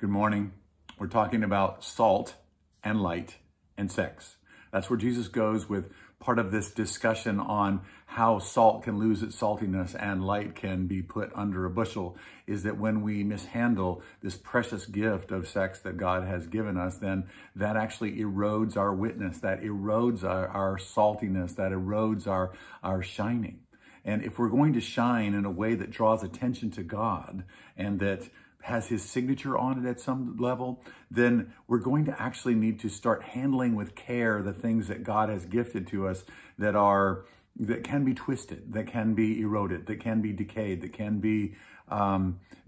Good morning. We're talking about salt and light and sex. That's where Jesus goes with part of this discussion on how salt can lose its saltiness and light can be put under a bushel, is that when we mishandle this precious gift of sex that God has given us, then that actually erodes our witness, that erodes our saltiness, that erodes our shining. And if we're going to shine in a way that draws attention to God and that has his signature on it at some level, then we're going to actually need to start handling with care the things that God has gifted to us that can be twisted, that can be eroded, that can be decayed, that can be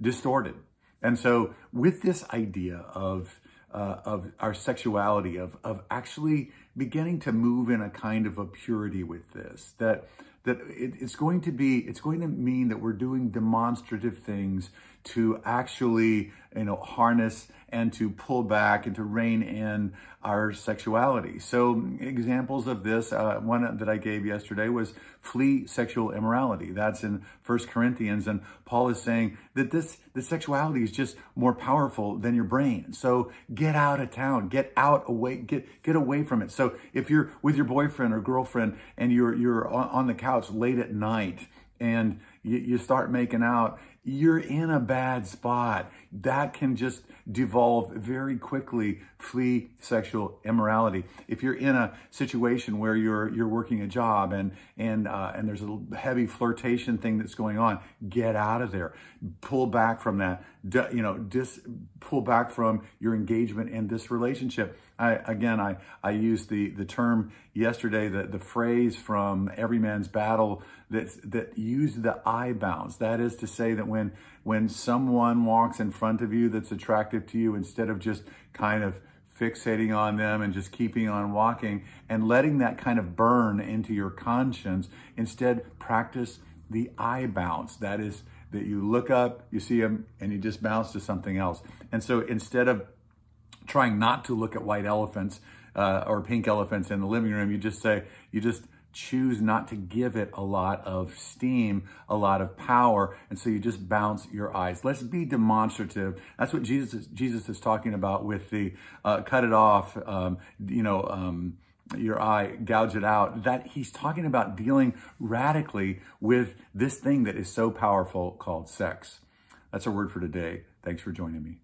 distorted. And so with this idea of our sexuality, of actually beginning to move in a kind of a purity with this, it's going to mean that we're doing demonstrative things to actually, harness and to pull back and to rein in our sexuality. So examples of this, one that I gave yesterday was flee sexual immorality. That's in 1 Corinthians. And Paul is saying that the sexuality is just more powerful than your brain. So get out of town, get away from it. So if you're with your boyfriend or girlfriend and you're on the couch late at night and you start making out, you're in a bad spot. That can just devolve very quickly. Flee sexual immorality. If you're in a situation where you're working a job and there's a heavy flirtation thing that's going on, get out of there. Pull back from that. Pull back from your engagement in this relationship. I used the term yesterday, the phrase from Every Man's Battle that used the I bounds. That is to say that when someone walks in front of you that's attractive to you, instead of just kind of fixating on them and just keeping on walking and letting that kind of burn into your conscience, instead practice the I bounce. That is that you look up, you see them, and you just bounce to something else. And so instead of trying not to look at white elephants or pink elephants in the living room, you just choose not to give it a lot of steam, a lot of power. And so you just bounce your eyes. Let's be demonstrative. That's what Jesus is talking about with the cut it off, your eye, gouge it out. That he's talking about dealing radically with this thing that is so powerful called sex. That's our word for today. Thanks for joining me.